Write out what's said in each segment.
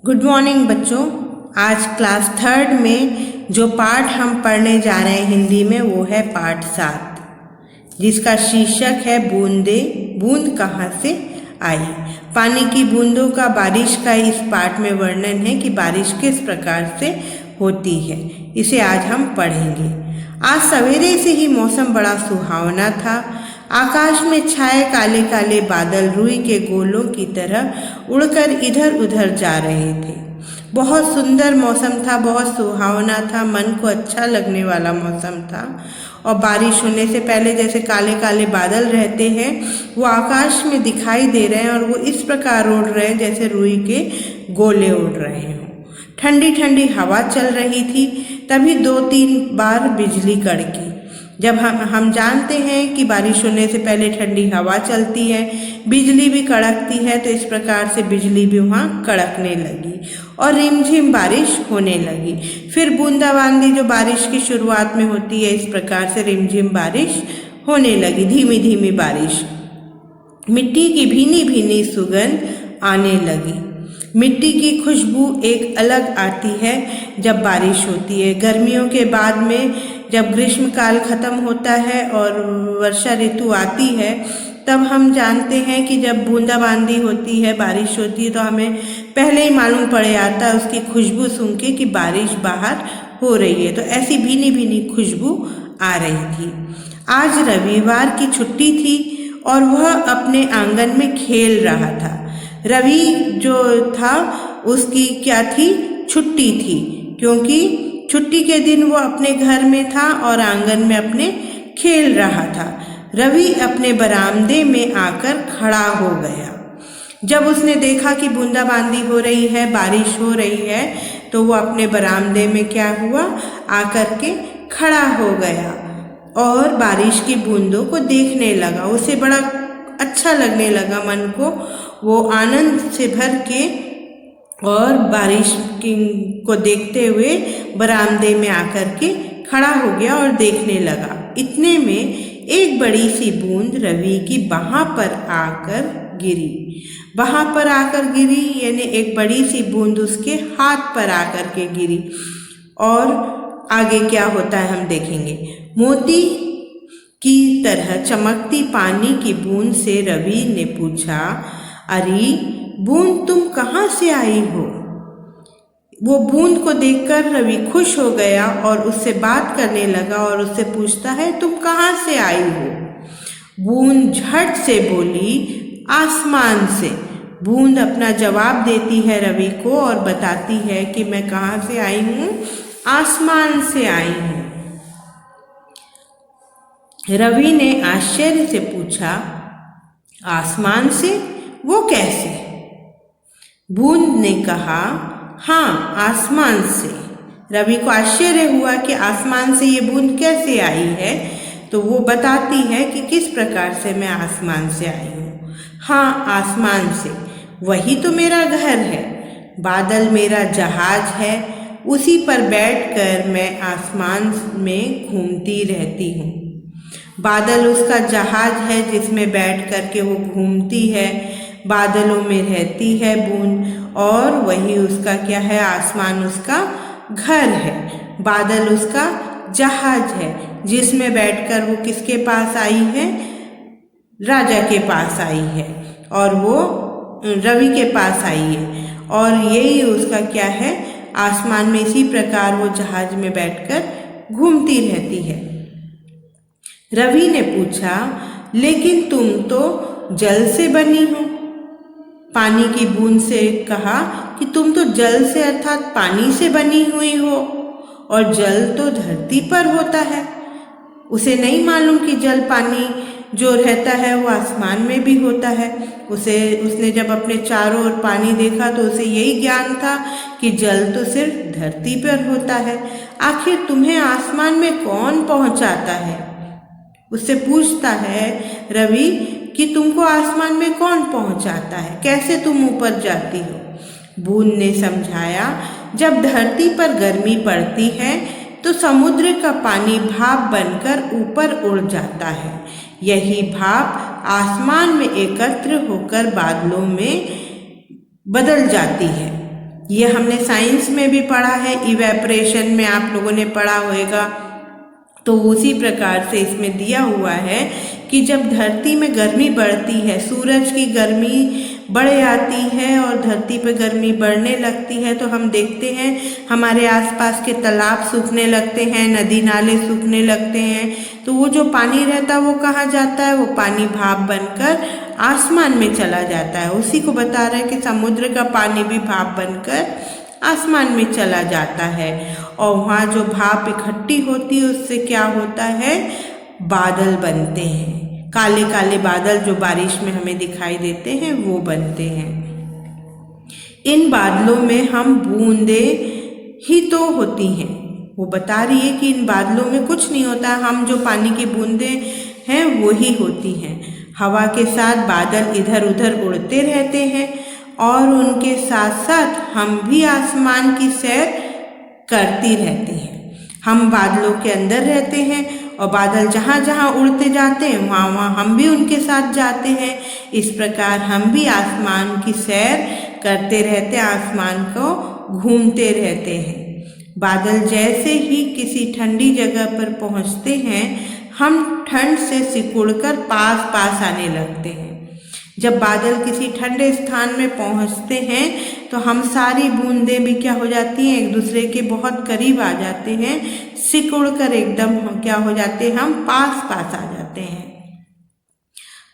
Good morning बच्चों। आज class third में जो पाठ हम पढ़ने जा रहे हैं हिंदी में वो है पाठ 7, जिसका शीर्षक है बूंदे बूंद कहाँ से आई। पानी की बूंदों का बारिश का इस पाठ में वर्णन है कि बारिश किस प्रकार से होती है। इसे आज हम पढ़ेंगे। आज सवेरे से ही मौसम बड़ा सुहावना था। आकाश में छाए काले काले बादल रुई के गोलों की तरह उड़कर इधर उधर जा रहे थे। बहुत सुंदर मौसम था, बहुत सुहावना था, मन को अच्छा लगने वाला मौसम था। और बारिश होने से पहले जैसे काले काले बादल रहते हैं वो आकाश में दिखाई दे रहे हैं और वो इस प्रकार उड़ रहे हैं जैसे रुई के गोले उड़ रहे हों। ठंडी ठंडी हवा चल रही थी। तभी 2-3 बार बिजली कड़की। जब हम जानते हैं कि बारिश होने से पहले ठंडी हवा चलती है, बिजली भी कड़कती है, तो इस प्रकार से बिजली भी वहाँ कड़कने लगी और रिमझिम बारिश होने लगी। फिर बूंदाबांदी जो बारिश की शुरुआत में होती है, इस प्रकार से रिमझिम बारिश होने लगी, धीमी धीमी बारिश। मिट्टी की भीनी भीनी सुगंध आने लगी। मिट्टी की खुशबू एक अलग आती है जब बारिश होती है। गर्मियों के बाद में जब ग्रीष्मकाल खत्म होता है और वर्षा ऋतु आती है, तब हम जानते हैं कि जब बूंदाबांदी होती है, बारिश होती है, तो हमें पहले ही मालूम पड़ जाता है उसकी खुशबू सुन के कि बारिश बाहर हो रही है। तो ऐसी भीनी भीनी खुशबू आ रही थी। आज रविवार की छुट्टी थी और वह अपने आंगन में खेल रहा था। रवि जो था उसकी क्या थी, छुट्टी थी, क्योंकि छुट्टी के दिन वो अपने घर में था और आंगन में अपने खेल रहा था। रवि अपने बरामदे में आकर खड़ा हो गया। जब उसने देखा कि बूंदाबांदी हो रही है, बारिश हो रही है, तो वो अपने बरामदे में क्या हुआ, आकर के खड़ा हो गया और बारिश की बूंदों को देखने लगा। उसे बड़ा अच्छा लगने लगा, मन को वो आनंद से भर के और बारिश को देखते हुए बरामदे में आकर के खड़ा हो गया और देखने लगा। इतने में एक बड़ी सी बूंद रवि की बाह पर आकर गिरी। बाह पर आकर गिरी यानी एक बड़ी सी बूंद उसके हाथ पर आकर के गिरी। और आगे क्या होता है हम देखेंगे। मोती की तरह चमकती पानी की बूंद से रवि ने पूछा, अरे बूंद तुम कहाँ से आई हो? वो बूंद को देखकर रवि खुश हो गया और उससे बात करने लगा और उससे पूछता है, तुम कहाँ से आई हो? बूंद झट से बोली, आसमान से। बूंद अपना जवाब देती है रवि को और बताती है कि मैं कहाँ से आई हूँ, आसमान से आई हूँ। रवि ने आश्चर्य से पूछा, आसमान से, वो कैसे? बूंद ने कहा, हाँ, आसमान से। रवि को आश्चर्य हुआ कि आसमान से ये बूंद कैसे आई है, तो वो बताती है कि किस प्रकार से मैं आसमान से आई हूँ। हाँ, आसमान से, वही तो मेरा घर है। बादल मेरा जहाज है, उसी पर बैठकर मैं आसमान में घूमती रहती हूँ। बादल उसका जहाज है जिसमें बैठ कर के वो घूमती है, बादलों में रहती है बूंद, और वही उसका क्या है, आसमान उसका घर है। बादल उसका जहाज है जिसमें बैठकर वो किसके पास आई है, राजा के पास आई है, और वो रवि के पास आई है। और यही उसका क्या है, आसमान में इसी प्रकार वो जहाज में बैठकर घूमती रहती है। रवि ने पूछा, लेकिन तुम तो जल से बनी हो। पानी की बूंद से कहा कि तुम तो जल से अर्थात पानी से बनी हुई हो, और जल तो धरती पर होता है। उसे नहीं मालूम कि जल पानी जो रहता है वो आसमान में भी होता है। उसने जब अपने चारों ओर पानी देखा तो उसे यही ज्ञान था कि जल तो सिर्फ धरती पर होता है। आखिर तुम्हें आसमान में कौन पहुंचाता है? उससे पूछता है रवि कि तुमको आसमान में कौन पहुंचाता है, कैसे तुम ऊपर जाती हो? बूंद ने समझाया, जब धरती पर गर्मी पड़ती है तो समुद्र का पानी भाप बनकर ऊपर उड़ जाता है। यही भाप आसमान में एकत्र होकर बादलों में बदल जाती है ये हमने साइंस में भी पढ़ा है, इवेपोरेशन में आप लोगों ने पढ़ा होगा। तो उसी प्रकार से इसमें दिया हुआ है कि जब धरती में गर्मी बढ़ती है, सूरज की गर्मी बढ़ जाती है और धरती पर गर्मी बढ़ने लगती है, तो हम देखते हैं हमारे आसपास के तालाब सूखने लगते हैं, नदी नाले सूखने लगते हैं। तो वो जो पानी रहता है वो कहाँ जाता है? वो पानी भाप बनकर आसमान में चला जाता है। उसी को बता रहा है कि समुद्र का पानी भी भाप बनकर आसमान में चला जाता है, और वहाँ जो भाप इकट्ठी होती है उससे क्या होता है? बादल बनते हैं। काले काले बादल जो बारिश में हमें दिखाई देते हैं वो बनते हैं। इन बादलों में हम बूंदें ही तो होती हैं। वो बता रही है कि इन बादलों में कुछ नहीं होता, हम जो पानी की बूंदें हैं वो ही होती हैं। हवा के साथ बादल इधर उधर उड़ते रहते हैं और उनके साथ साथ हम भी आसमान की सैर करती रहती हैं। हम बादलों के अंदर रहते हैं और बादल जहाँ जहाँ उड़ते जाते हैं वहाँ वहाँ हम भी उनके साथ जाते हैं। इस प्रकार हम भी आसमान की सैर करते रहते हैं, आसमान को घूमते रहते हैं। बादल जैसे ही किसी ठंडी जगह पर पहुँचते हैं, हम ठंड से सिकुड़कर पास पास आने लगते हैं। जब बादल किसी ठंडे स्थान में पहुंचते हैं तो हम सारी बूंदें भी क्या हो जाती हैं? एक दूसरे के बहुत करीब आ जाते हैं, सिकुड़कर एकदम क्या हो जाते हैं? हम पास पास आ जाते हैं।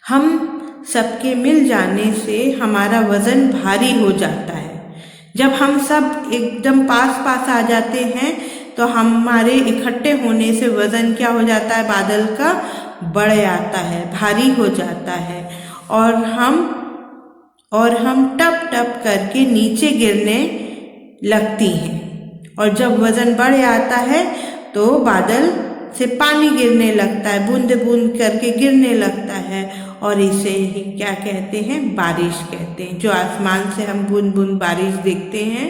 हम सबके मिल जाने से हमारा वजन भारी हो जाता है। जब हम सब एकदम पास पास आ जाते हैं तो हमारे इकट्ठे होने से वजन क्या हो जाता है? बादल का बढ़ जाता है, भारी हो जाता है, और हम टप टप करके नीचे गिरने लगती हैं। और जब वजन बढ़ जाता है तो बादल से पानी गिरने लगता है, बूंद बूंद करके गिरने लगता है, और इसे ही क्या कहते हैं? बारिश कहते हैं। जो आसमान से हम बूंद बूंद बारिश देखते हैं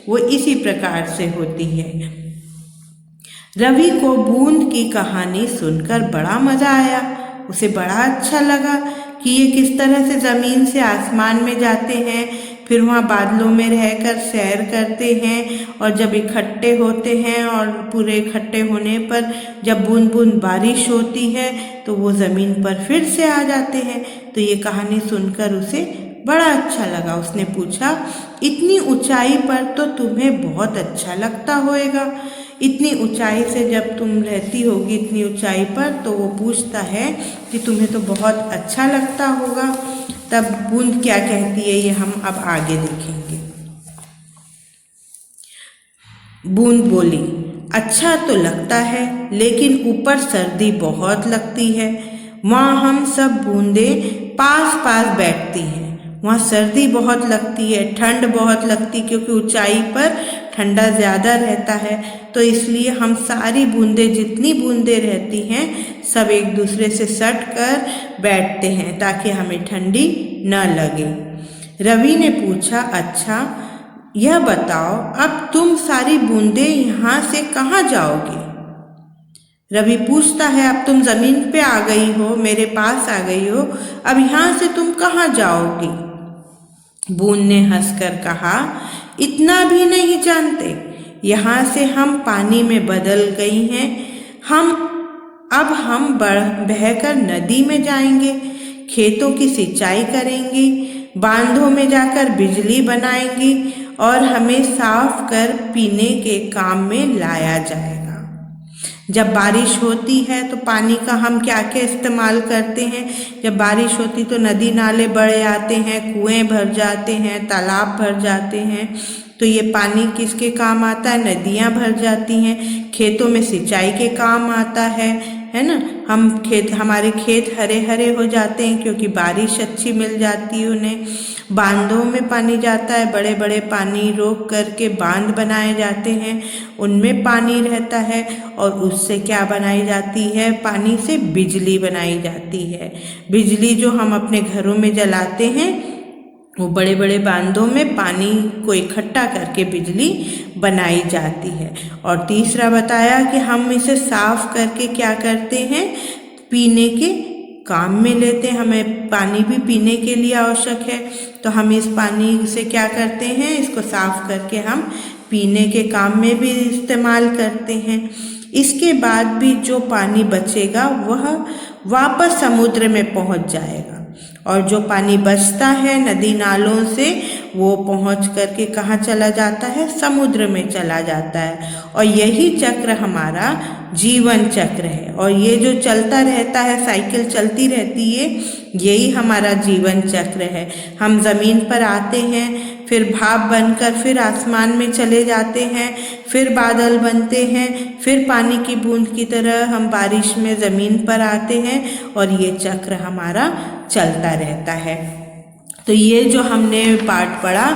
वो इसी प्रकार से होती है। रवि को बूंद की कहानी सुनकर बड़ा मजा आया। उसे बड़ा अच्छा लगा कि ये किस तरह से ज़मीन से आसमान में जाते हैं, फिर वहाँ बादलों में रहकर सैर करते हैं, और जब इकट्ठे होते हैं और पूरे इकट्ठे होने पर जब बूंद बूंद बारिश होती है तो वो ज़मीन पर फिर से आ जाते हैं। तो ये कहानी सुनकर उसे बड़ा अच्छा लगा। उसने पूछा, इतनी ऊंचाई पर तो तुम्हें बहुत अच्छा लगता होगा। इतनी ऊंचाई से जब तुम रहती होगी इतनी ऊंचाई पर, तो वो पूछता है कि तुम्हें तो बहुत अच्छा लगता होगा। तब बूंद क्या कहती है ये हम अब आगे देखेंगे। बूंद बोली, अच्छा तो लगता है लेकिन ऊपर सर्दी बहुत लगती है। वहाँ हम सब बूंदें पास पास बैठती हैं, वहाँ सर्दी बहुत लगती है, ठंड बहुत लगती, क्योंकि ऊंचाई पर ठंडा ज़्यादा रहता है। तो इसलिए हम सारी बूंदें, जितनी बूंदें रहती हैं, सब एक दूसरे से सट कर बैठते हैं ताकि हमें ठंडी न लगे। रवि ने पूछा, अच्छा यह बताओ अब तुम सारी बूंदें यहाँ से कहाँ जाओगी? रवि पूछता है, अब तुम ज़मीन पे आ गई हो, मेरे पास आ गई हो, अब यहाँ से तुम कहाँ जाओगी? बूंद ने हंसकर कहा, इतना भी नहीं जानते, यहाँ से हम पानी में बदल गई हैं। अब हम बहकर नदी में जाएंगे, खेतों की सिंचाई करेंगी, बांधों में जाकर बिजली बनाएंगी और हमें साफ कर पीने के काम में लाया जाएगा। जब बारिश होती है तो पानी का हम क्या क्या इस्तेमाल करते हैं? जब बारिश होती तो नदी नाले बढ़ जाते हैं, कुएं भर जाते हैं, तालाब भर जाते हैं। तो ये पानी किसके काम आता है? नदियाँ भर जाती हैं। खेतों में सिंचाई के काम आता है ना। हमारे खेत हरे हरे हो जाते हैं क्योंकि बारिश अच्छी मिल जाती है उन्हें। बांधों में पानी जाता है, बड़े बड़े पानी रोक करके बांध बनाए जाते हैं, उनमें पानी रहता है, और उससे क्या बनाई जाती है? पानी से बिजली बनाई जाती है। बिजली जो हम अपने घरों में जलाते हैं वो बड़े बड़े बांधों में पानी को इकट्ठा करके बिजली बनाई जाती है। और तीसरा बताया कि हम इसे साफ करके क्या करते हैं? पीने के काम में लेते हैं। हमें पानी भी पीने के लिए आवश्यक है, तो हम इस पानी से क्या करते हैं, इसको साफ करके हम पीने के काम में भी इस्तेमाल करते हैं। इसके बाद भी जो पानी बचेगा वह वापस समुद्र में पहुंच जाएगा, और जो पानी बचता है नदी नालों से वो पहुंच करके कहाँ चला जाता है, समुद्र में चला जाता है। और यही चक्र हमारा जीवन चक्र है, और ये जो चलता रहता है, साइकिल चलती रहती है, यही हमारा जीवन चक्र है। हम ज़मीन पर आते हैं, फिर भाप बनकर फिर आसमान में चले जाते हैं, फिर बादल बनते हैं, फिर पानी की बूंद की तरह हम बारिश में ज़मीन पर आते हैं, और ये चक्र हमारा चलता रहता है। तो ये जो हमने पाठ पढ़ा,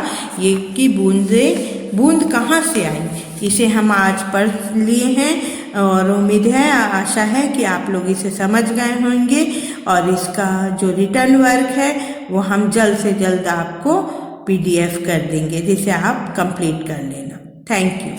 ये कि बूंद कहाँ से आई, इसे हम आज पढ़ लिए हैं, और उम्मीद है, आशा है कि आप लोग इसे समझ गए होंगे। और इसका जो रिटर्न वर्क है वो हम जल्द से जल्द आपको PDF कर देंगे, जिसे आप कंप्लीट कर लेना। Thank you.